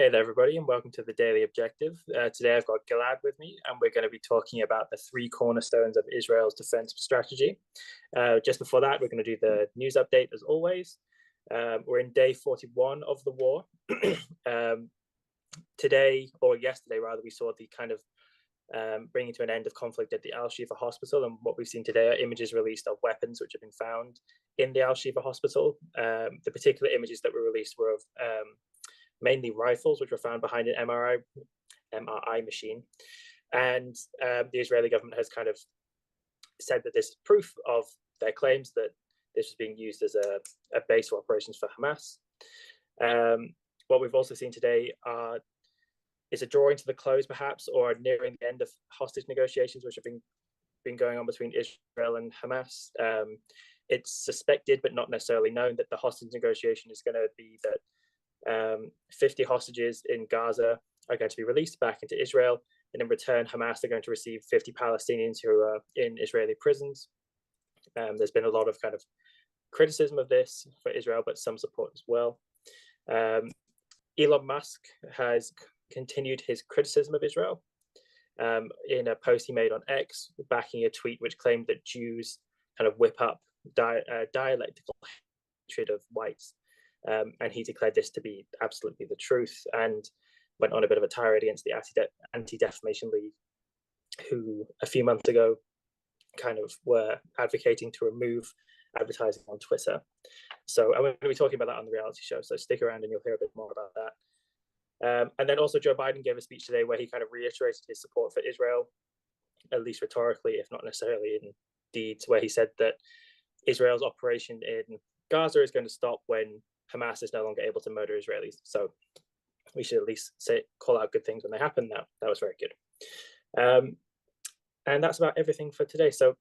Hey there, everybody, and welcome to the Daily Objective. Today I've got Gil-ad with me, and we're going to be talking about the three cornerstones of Israel's defense strategy. Just before that, we're going to do the news update as always. We're in day 41 of the war. Today, or yesterday rather, we saw the kind of bringing to an end of conflict at the Al-Shifa hospital, and what we've seen today are images released of weapons which have been found in the Al-Shifa hospital. The particular images that were released were of mainly rifles, which were found behind an MRI machine. And the Israeli government has kind of said that this is proof of their claims that this was being used as a base for operations for Hamas. What we've also seen today is a drawing to the close, perhaps, or nearing the end of hostage negotiations, which have been going on between Israel and Hamas. It's suspected, but not necessarily known, that the hostage negotiation is going to be that 50 hostages in Gaza are going to be released back into Israel, and in return Hamas are going to receive 50 Palestinians who are in Israeli prisons. There's been a lot of kind of criticism of this for Israel, but some support as well. Elon Musk has continued his criticism of Israel in a post he made on X, backing a tweet which claimed that Jews kind of whip up dialectical hatred of whites. And he declared this to be absolutely the truth, and went on a bit of a tirade against the Anti-Defamation League, who a few months ago kind of were advocating to remove advertising on Twitter. So I'm going to be talking about that on the reality show, so stick around and you'll hear a bit more about that. And then also Joe Biden gave a speech today where he kind of reiterated his support for Israel, at least rhetorically, if not necessarily in deeds, where he said that Israel's operation in Gaza is going to stop when Hamas is no longer able to murder Israelis. So we should at least call out good things when they happen. That was very good. And that's about everything for today. So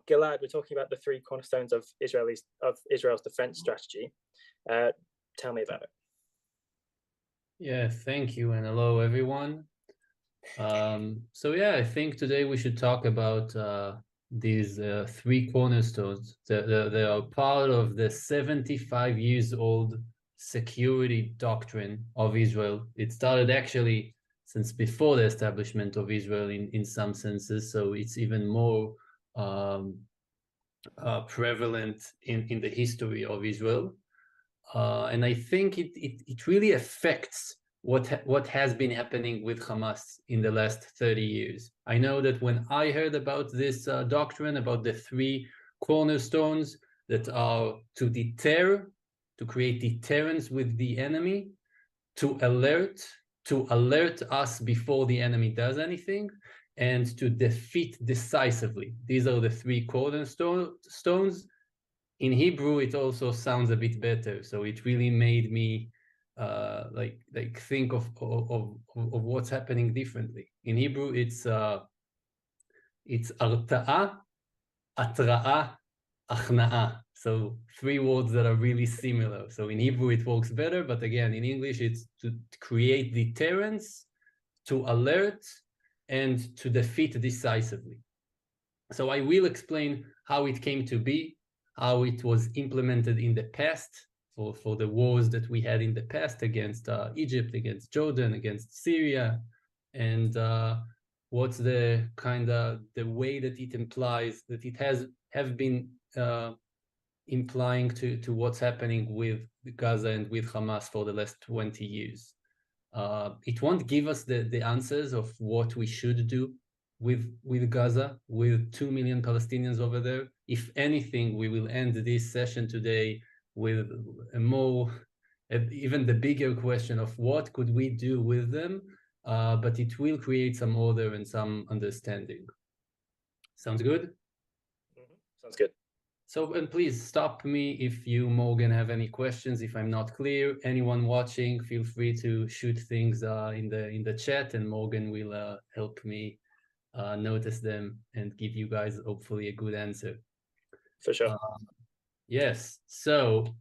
Gil-ad, we're talking about the three cornerstones of Israel's defense strategy. Tell me about it. Yeah, thank you, and hello everyone. So yeah, I think today we should talk about these three cornerstones that are part of the 75 years old security doctrine of Israel. It started actually since before the establishment of Israel in some senses, so it's even more prevalent in the history of Israel. And I think it really affects what has been happening with Hamas in the last 30 years. I know that when I heard about this doctrine, about the three cornerstones that are to deter, to create deterrence with the enemy, to alert us before the enemy does anything, and to defeat decisively. These are the three cornerstones. In Hebrew, it also sounds a bit better, so it really made me like think of what's happening differently. In Hebrew, it's arta'a, atra'a, achna'a. So three words that are really similar. So in Hebrew, it works better, but again, in English, it's to create deterrence, to alert, and to defeat decisively. So I will explain how it came to be, how it was implemented in the past for the wars that we had in the past against Egypt, against Jordan, against Syria, and what's the kind of the way that it implies that it have been implying to what's happening with Gaza and with Hamas for the last 20 years. It won't give us the answers of what we should do with Gaza, with 2 million Palestinians over there. If anything, we will end this session today with even the bigger question of what could we do with them, but it will create some order and some understanding. Sounds good? Sounds good. So, and please stop me if you, Morgan, have any questions, if I'm not clear. Anyone watching, feel free to shoot things in the chat, and Morgan will help me notice them and give you guys hopefully a good answer. For sure. Yes. So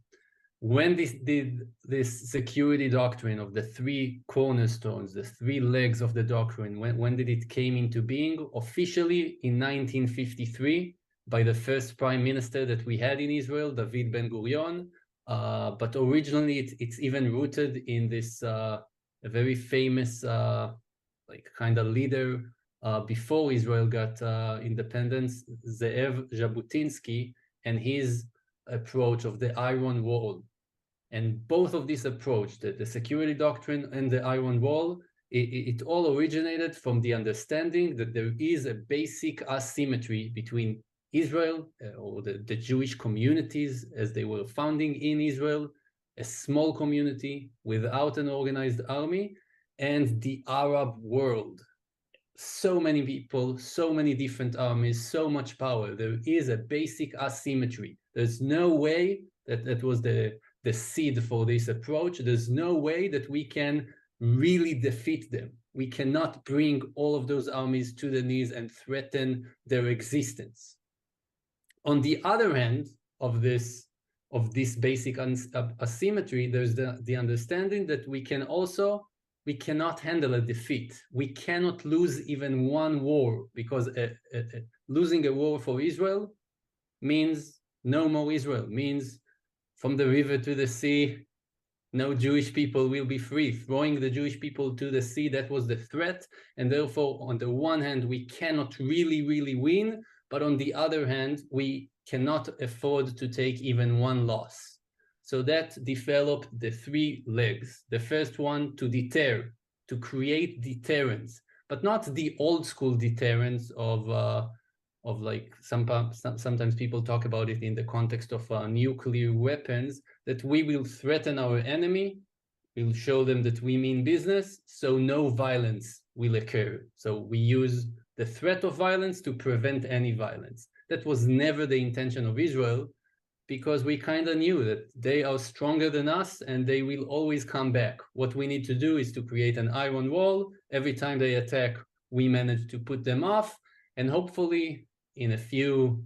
when this security doctrine of the three cornerstones, the three legs of the doctrine, when did it came into being? Officially in 1953 by the first prime minister that we had in Israel, David Ben-Gurion. But originally it's even rooted in this very famous like kind of leader before Israel got independence, Ze'ev Jabotinsky, and his approach of the Iron Wall. And both of this approach, the security doctrine and the Iron Wall, it all originated from the understanding that there is a basic asymmetry between Israel or the Jewish communities as they were founding in Israel, a small community without an organized army, and the Arab world. So many people, so many different armies, so much power. There is a basic asymmetry. There's no way that was the seed for this approach. There's no way that we can really defeat them. We cannot bring all of those armies to the knees and threaten their existence. On the other hand of this basic asymmetry, there's the understanding that we cannot handle a defeat. We cannot lose even one war, because losing a war for Israel means no more Israel, means from the river to the sea, no Jewish people will be free. Throwing the Jewish people to the sea, that was the threat. And therefore, on the one hand, we cannot really win. But on the other hand, we cannot afford to take even one loss. So that developed the three legs. The first one, to deter, to create deterrence, but not the old school deterrence of like sometimes people talk about it in the context of nuclear weapons, that we will threaten our enemy, we'll show them that we mean business, so no violence will occur. So we use the threat of violence to prevent any violence. That was never the intention of Israel, because we kind of knew that they are stronger than us and they will always come back. What we need to do is to create an iron wall. Every time they attack, we manage to put them off, and hopefully in a few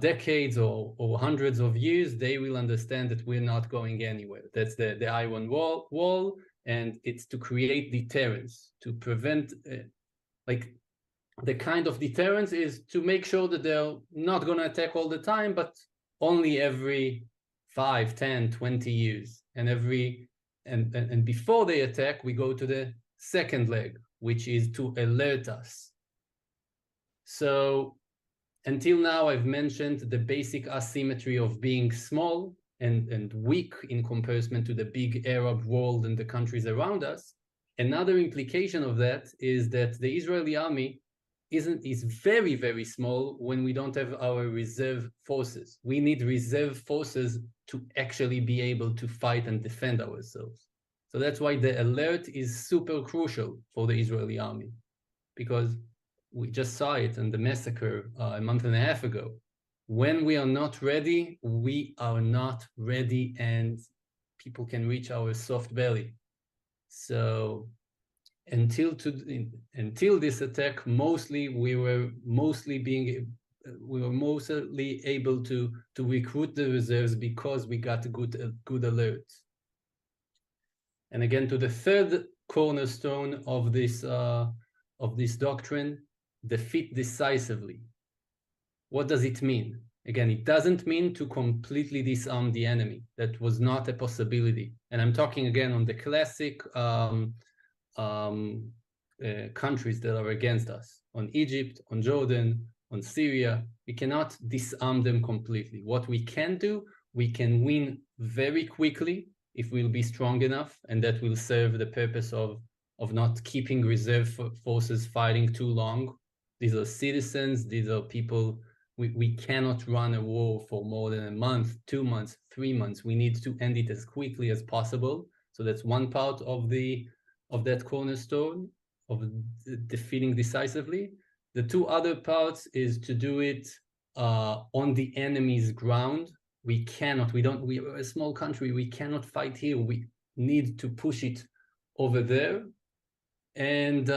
decades or hundreds of years, they will understand that we're not going anywhere. That's the iron wall, and it's to create deterrence, to prevent, like the kind of deterrence is to make sure that they're not going to attack all the time, but only every 5, 10, 20 years. And before they attack, we go to the second leg, which is to alert us. So until now, I've mentioned the basic asymmetry of being small and weak in comparison to the big Arab world and the countries around us. Another implication of that is that the Israeli army is very small when we don't have our reserve forces. We need reserve forces to actually be able to fight and defend ourselves. So that's why the alert is super crucial for the Israeli army, because we just saw it in the massacre a month and a half ago. When we are not ready, we are not ready, and people can reach our soft belly. So until this attack, mostly we were mostly able to recruit the reserves because we got good alerts. And again, to the third cornerstone of this doctrine, defeat decisively. What does it mean? Again, it doesn't mean to completely disarm the enemy. That was not a possibility. And I'm talking again on the classic countries that are against us, on Egypt, on Jordan, on Syria. We cannot disarm them completely. What we can do, we can win very quickly if we'll be strong enough, and that will serve the purpose of not keeping reserve forces fighting too long. These are citizens, these are people. We cannot run a war for more than a month, 2 months, 3 months. We need to end it as quickly as possible. So that's one part of that cornerstone of defeating decisively. The two other parts is to do it on the enemy's ground. We are a small country, we cannot fight here. We need to push it over there. And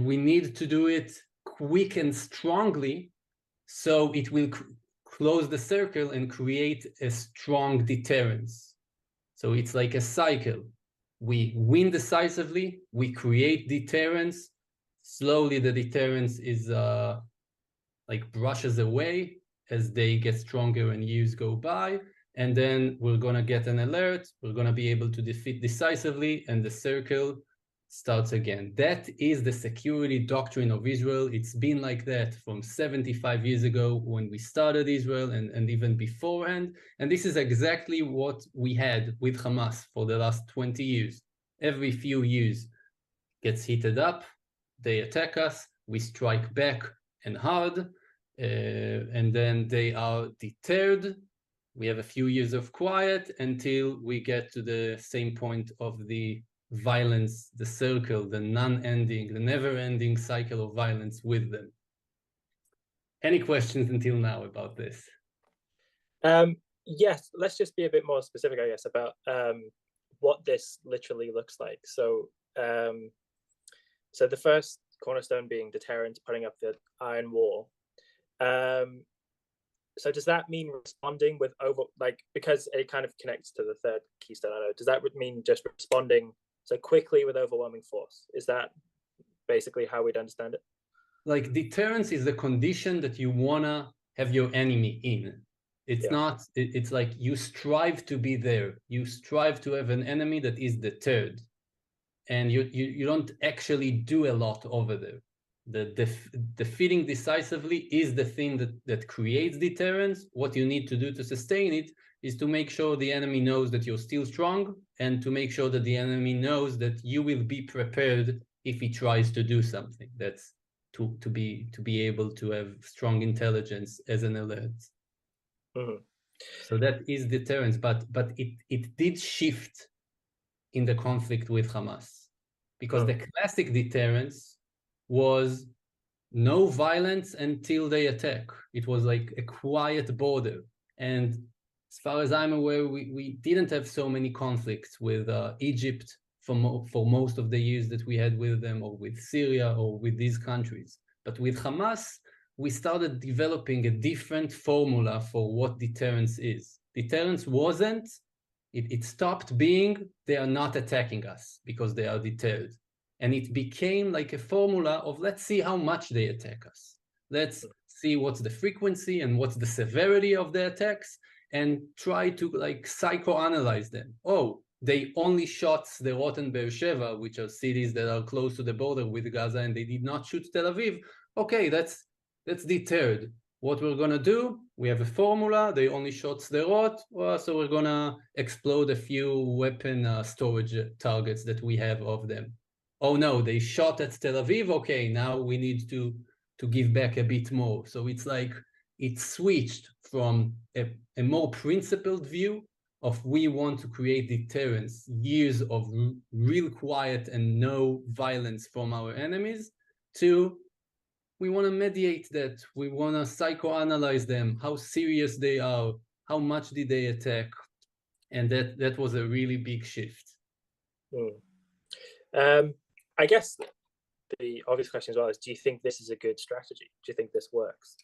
we need to do it quick and strongly, so it will close the circle and create a strong deterrence. So it's like a cycle. We win decisively, we create deterrence. Slowly the deterrence is like brushes away as they get stronger and years go by. and then we're going to get an alert, we're going to be able to defeat decisively, and the circle starts again. That is the security doctrine of Israel. It's been like that from 75 years ago when we started Israel, and even beforehand. And this is exactly what we had with Hamas for the last 20 years. Every few years gets heated up, they attack us, we strike back and hard, and then they are deterred. We have a few years of quiet until we get to the same point of the violence, the circle, the non-ending, the never-ending cycle of violence with them. Any questions until now about this? Yes, let's just be a bit more specific, I guess, about what this literally looks like. So, so the first cornerstone being deterrence, putting up the iron wall. So does that mean responding with because it kind of connects to the third keystone, I know, does that mean just responding so quickly with overwhelming force? Is that basically how we'd understand it? Like, deterrence is the condition that you wanna have your enemy in. It's not, it's like you strive to be there. You strive to have an enemy that is deterred. And you don't actually do a lot over there. The defeating decisively is the thing that creates deterrence. What you need to do to sustain it is to make sure the enemy knows that you're still strong, and to make sure that the enemy knows that you will be prepared if he tries to do something. That's to be able to have strong intelligence as an alert. Mm-hmm. So that is deterrence, but it did shift in the conflict with Hamas, because the classic deterrence was no violence until they attack. It was like a quiet border. And as far as I'm aware, we didn't have so many conflicts with Egypt for most of the years that we had with them, or with Syria, or with these countries. But with Hamas, we started developing a different formula for what deterrence is. Deterrence wasn't, it stopped being, they are not attacking us because they are deterred. And it became like a formula of, let's see how much they attack us. Let's see what's the frequency and what's the severity of the attacks, and try to like psychoanalyze them. Oh, they only shot Sderot and Beersheba, which are cities that are close to the border with Gaza, and they did not shoot Tel Aviv. Okay, that's deterred. What we're gonna do, we have a formula, they only shot Sderot, so we're gonna explode a few weapon storage targets that we have of them. Oh no, they shot at Tel Aviv, okay, now we need to give back a bit more. So it's like, it switched from a more principled view of we want to create deterrence, years of real quiet and no violence from our enemies, to we want to mediate that. We want to psychoanalyze them, how serious they are, how much did they attack. And that was a really big shift. I guess the obvious question as well is, do you think this is a good strategy? Do you think this works?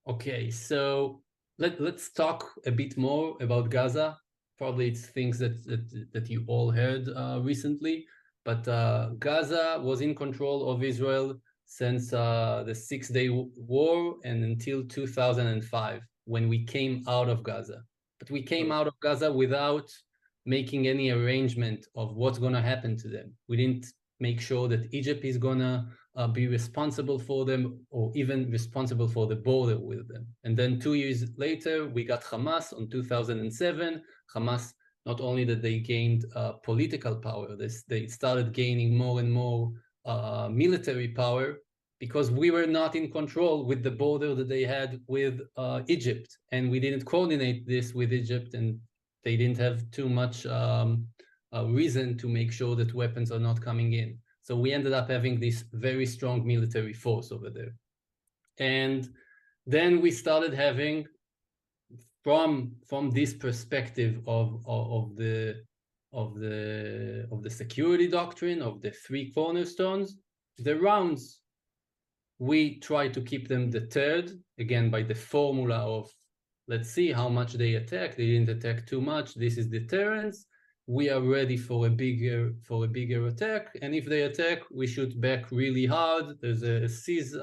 Okay, so let's talk a bit more about Gaza. Probably it's things that you all heard recently, but Gaza was in control of Israel since the Six-Day War and until 2005, when we came out of Gaza. But we came out of Gaza without making any arrangement of what's going to happen to them. We didn't make sure that Egypt is going to be responsible for them, or even responsible for the border with them. And then 2 years later, we got Hamas on 2007. Hamas, not only that they gained political power, they started gaining more and more military power, because we were not in control with the border that they had with Egypt. And we didn't coordinate this with Egypt, and they didn't have too much reason to make sure that weapons are not coming in. So we ended up having this very strong military force over there. And then we started having, from this perspective of the security doctrine, of the three cornerstones, the rounds, we try to keep them deterred, again, by the formula of, let's see how much they attack. They didn't attack too much. This is deterrence. We are ready for a bigger attack, and if they attack, we shoot back really hard. There's a seize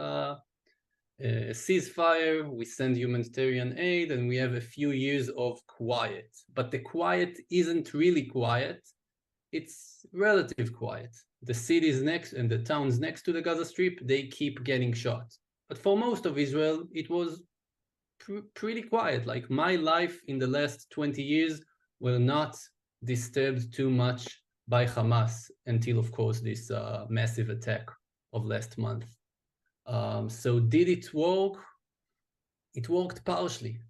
a ceasefire, we send humanitarian aid, and we have a few years of quiet. But the quiet isn't really quiet. It's relative quiet. The cities next and the towns next to the Gaza Strip, they keep getting shot. But for most of Israel, it was pretty quiet. Like my life in the last 20 years were not disturbed too much by Hamas until, of course, this massive attack of last month. So did it work? It worked partially,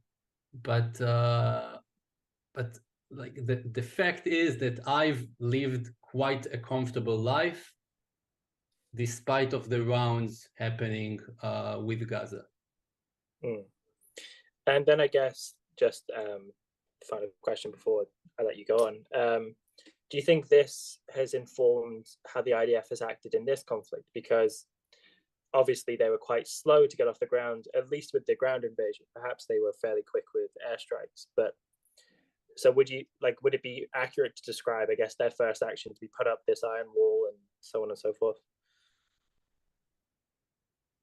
but like the fact is that I've lived quite a comfortable life despite of the rounds happening with Gaza. And then I guess just final question before I let you go on. Do you think this has informed how the IDF has acted in this conflict? Because obviously they were quite slow to get off the ground, at least with the ground invasion. Perhaps they were fairly quick with airstrikes, but so would it be accurate to describe, I guess, their first action to be put up this iron wall and so on and so forth?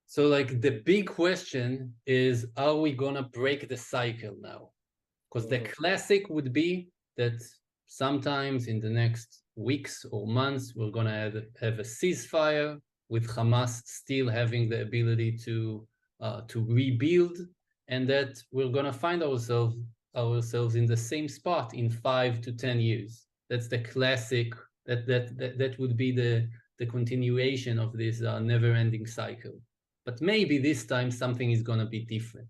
So like the big question is, are we gonna break the cycle now? Because the classic would be that sometimes in the next weeks or months, we're gonna have a ceasefire with Hamas still having the ability to rebuild, and that we're gonna find ourselves in the same spot in 5 to 10 years. That's the classic. That would be the continuation of this never-ending cycle. But maybe this time something is gonna be different.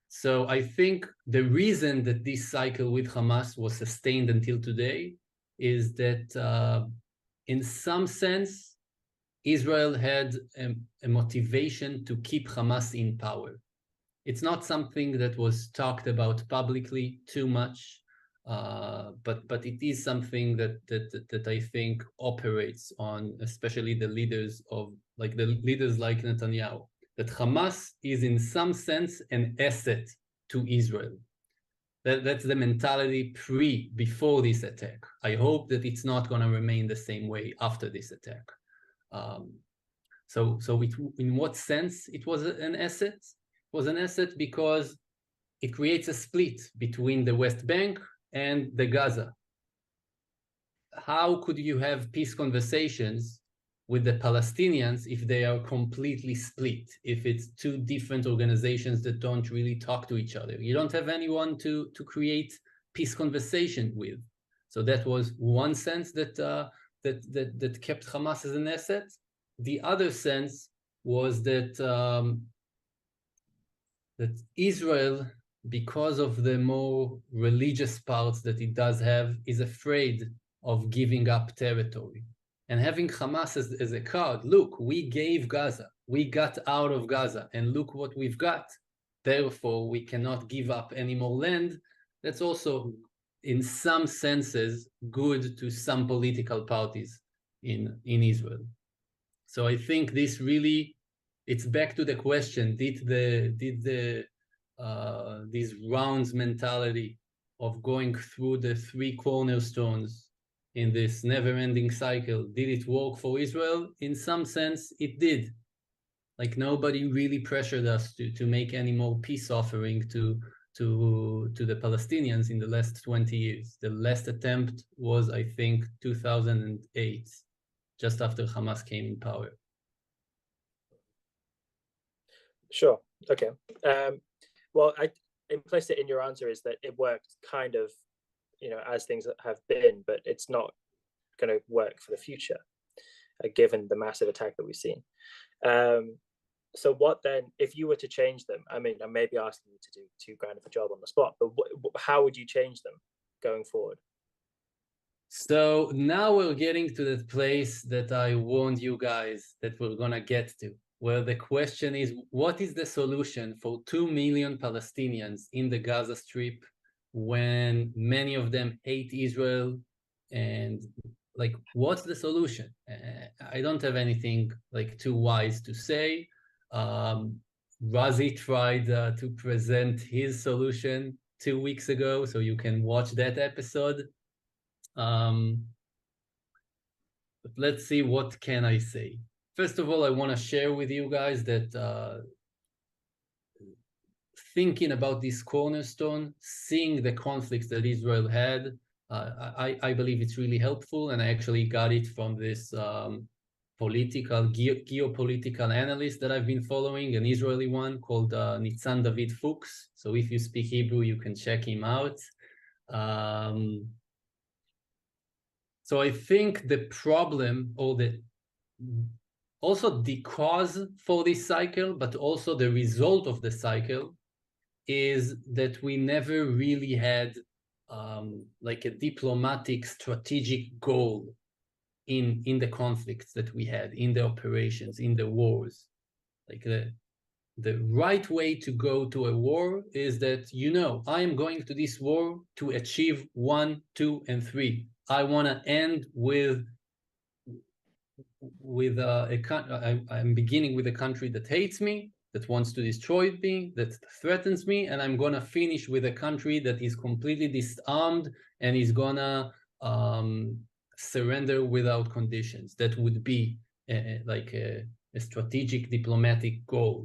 So I think the reason that this cycle with Hamas was sustained until today is that in some sense, Israel had a motivation to keep Hamas in power. It's not something that was talked about publicly too much, but it is something that I think operates on, especially the leaders like Netanyahu, that Hamas is in some sense an asset to Israel. That's the mentality before this attack. I hope that it's not going to remain the same way after this attack. So in what sense it was an asset? It was an asset because it creates a split between the West Bank and the Gaza. How could you have peace conversations with the Palestinians if they are completely split, if it's two different organizations that don't really talk to each other? You don't have anyone to create peace conversation with. So that was one sense that kept Hamas as an asset. The other sense was that Israel, because of the more religious parts that it does have, is afraid of giving up territory. And having Hamas as a card, look, we gave Gaza, we got out of Gaza, and look what we've got. Therefore, we cannot give up any more land. That's also, in some senses, good to some political parties in Israel. So I think this really, it's back to the question: did this rounds mentality of going through the three cornerstones in this never-ending cycle, did it work for Israel? In some sense, it did. Like nobody really pressured us to make any more peace offering to the Palestinians in the last 20 years. The last attempt was, I think, 2008, just after Hamas came in power. Sure. Okay. Well, implicit in your answer is that it worked kind of, as things have been, but it's not going to work for the future, given the massive attack that we've seen. So what then, if you were to change them? I mean, I may be asking you to do too grand of a job on the spot, but how would you change them going forward? So now we're getting to the place that I warned you guys that we're going to get to, where the question is, what is the solution for 2 million Palestinians in the Gaza Strip when many of them hate Israel? And like, what's the solution? I don't have anything like too wise to say. Razi tried to present his solution 2 weeks ago, so you can watch that episode. But let's see, what can I say? first of all, I want to share with you guys that thinking about this cornerstone, seeing the conflicts that Israel had, I believe it's really helpful, and I actually got it from this geopolitical analyst that I've been following, an Israeli one called Nitzan David Fuchs. So if you speak Hebrew, you can check him out. So I think the problem, or also the cause for this cycle, but also the result of the cycle, is that we never really had like a diplomatic strategic goal in the conflicts that we had, in the operations, in the wars. Like the right way to go to a war is that, you know, I am going to this war to achieve 1, 2, and 3. I want to end with I'm beginning with a country that hates me, that wants to destroy me, that threatens me, and I'm gonna finish with a country that is completely disarmed and is gonna surrender without conditions. That would be like a strategic diplomatic goal.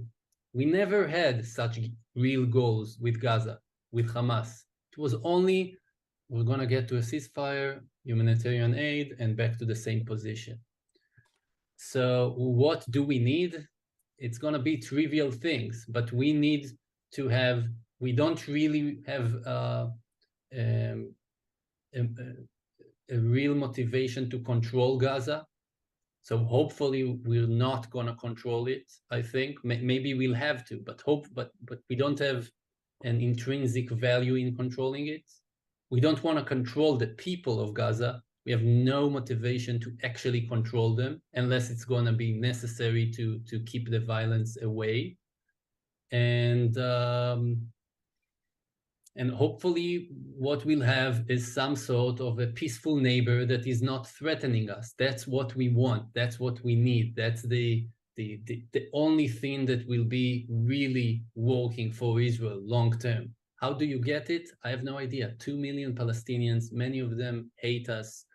We never had such real goals with Gaza, with Hamas. It was only, we're gonna get to a ceasefire, humanitarian aid, and back to the same position. So what do we need? It's going to be trivial things, but we need to have, we don't really have a real motivation to control Gaza. So hopefully we're not going to control it. I think maybe we'll have to, but we don't have an intrinsic value in controlling it. We don't want to control the people of Gaza. We have no motivation to actually control them unless it's going to be necessary to keep the violence away. And hopefully what we'll have is some sort of a peaceful neighbor that is not threatening us. That's what we want. That's what we need. That's the only thing that will be really working for Israel long term. How do you get it? I have no idea. 2 million Palestinians, many of them hate us.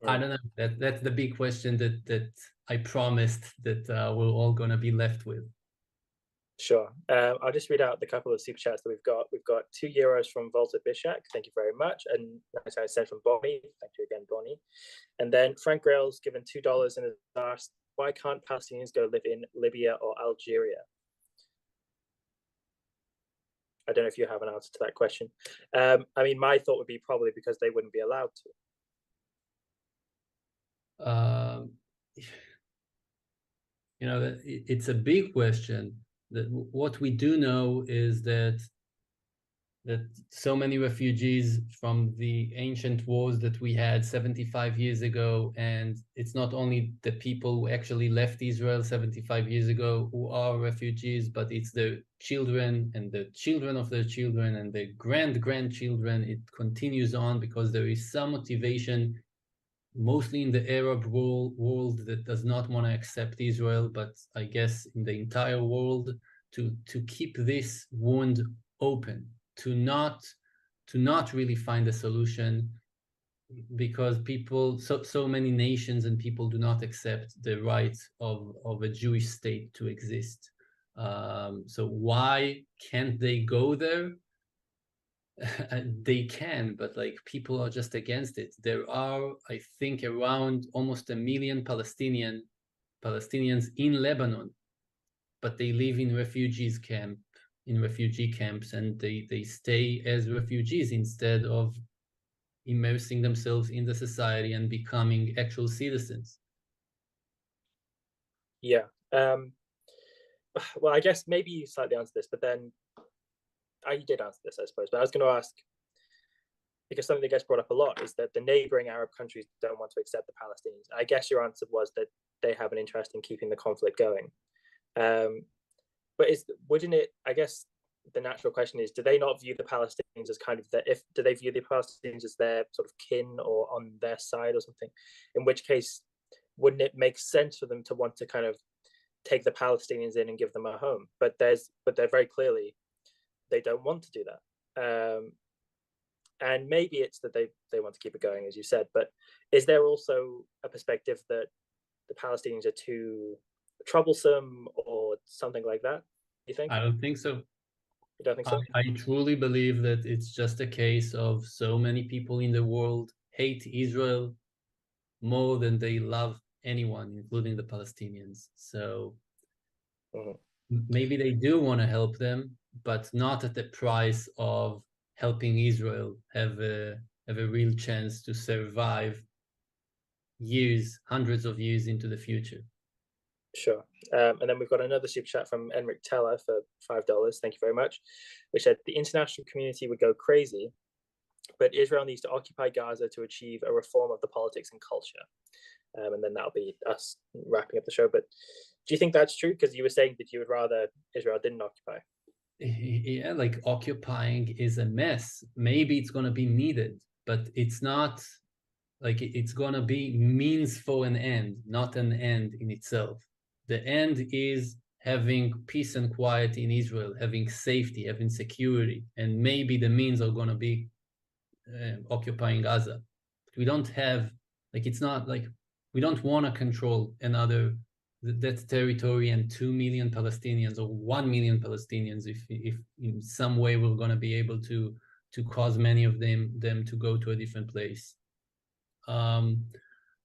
I don't know. That's the big question that I promised that we're all going to be left with. Sure. I'll just read out the couple of super chats that we've got. We've got €2 from Volta Bishak. Thank you very much. And I sent from Bonnie. Thank you again, Bonnie. And then Frank Grail's given $2 and has asked, why can't Palestinians go live in Libya or Algeria? I don't know if you have an answer to that question. I mean, my thought would be probably because they wouldn't be allowed to. You know, it's a big question. What we do know is that so many refugees from the ancient wars that we had 75 years ago, and it's not only the people who actually left Israel 75 years ago who are refugees, but it's their children and the children of their children and their grandchildren. It continues on because there is some motivation, mostly in the Arab world that does not want to accept Israel, but I guess in the entire world, to keep this wound open, to not really find a solution, because so many nations and people do not accept the right of a Jewish state to exist. So why can't they go there? They can, but like people are just against it. There are, I think, around almost 1 million Palestinians in Lebanon, but they live in refugee camps, and they stay as refugees instead of immersing themselves in the society and becoming actual citizens. Yeah. Well, I guess maybe you slightly answered this, but then you did answer this, I suppose. But I was going to ask, because something that gets brought up a lot is that the neighboring Arab countries don't want to accept the Palestinians. I guess your answer was that they have an interest in keeping the conflict going. But wouldn't it, I guess the natural question is, do they not view the Palestinians as kind of do they view the Palestinians as their sort of kin or on their side or something? In which case, wouldn't it make sense for them to want to kind of take the Palestinians in and give them a home? But they're very clearly, they don't want to do that. And maybe it's that they want to keep it going, as you said, but is there also a perspective that the Palestinians are too troublesome or something like that? You think? I don't think so. You don't think so? I truly believe that it's just a case of so many people in the world hate Israel more than they love anyone, including the Palestinians. So maybe they do want to help them, but not at the price of helping Israel have a real chance to survive years, hundreds of years into the future. Sure. And then we've got another super chat from Enric Teller for $5. Thank you very much. Which said the international community would go crazy, but Israel needs to occupy Gaza to achieve a reform of the politics and culture. And then that'll be us wrapping up the show. But do you think that's true? Because you were saying that you would rather Israel didn't occupy. Yeah, like occupying is a mess. Maybe it's going to be needed, but it's not like it's going to be means for an end, not an end in itself. The end is having peace and quiet in Israel, having safety, having security, and maybe the means are going to be occupying Gaza. But we don't have, like, it's not like we don't want to control another that territory and 2 million Palestinians or 1 million Palestinians if in some way we're going to be able to cause many of them to go to a different place.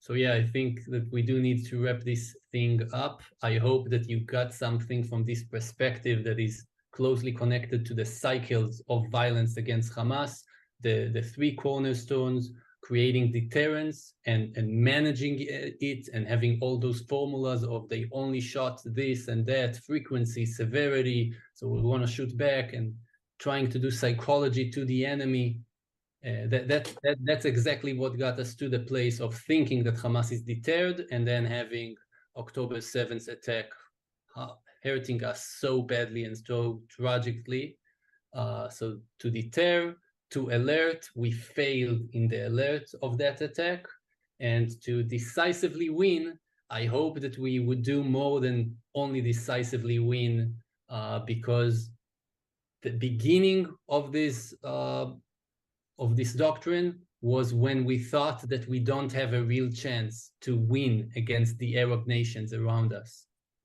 So yeah, I think that we do need to wrap this thing up. I hope that you got something from this perspective that is closely connected to the cycles of violence against Hamas, the three cornerstones, creating deterrence and managing it and having all those formulas of they only shot this and that, frequency, severity, so we want to shoot back, and trying to do psychology to the enemy. That's exactly what got us to the place of thinking that Hamas is deterred and then having October 7th attack hurting us so badly and so tragically. So to deter, to alert, we failed in the alert of that attack. And to decisively win, I hope that we would do more than only decisively win, because the beginning of this doctrine was when we thought that we don't have a real chance to win against the Arab nations around us.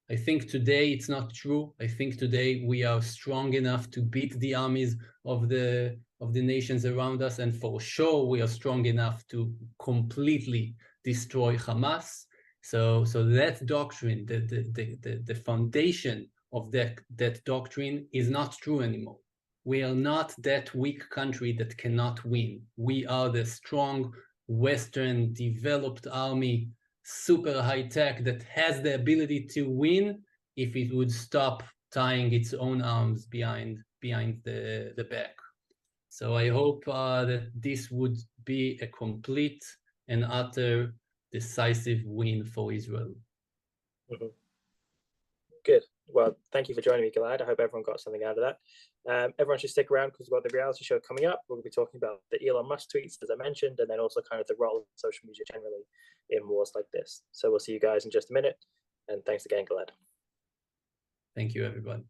I think today it's not true. I think today we are strong enough to beat the armies of the nations around us, and for sure we are strong enough to completely destroy Hamas. So that doctrine, the foundation of that doctrine is not true anymore. We are not that weak country that cannot win. We are the strong Western developed army, super high tech, that has the ability to win if it would stop tying its own arms behind the back. So I hope that this would be a complete and utter decisive win for Israel. Mm-hmm. Good. Well, thank you for joining me, Gil-ad. I hope everyone got something out of that. Everyone should stick around because we've got the reality show coming up. We'll be talking about the Elon Musk tweets, as I mentioned, and then also kind of the role of social media generally in wars like this. So we'll see you guys in just a minute. And thanks again, Gil-ad. Thank you, everyone.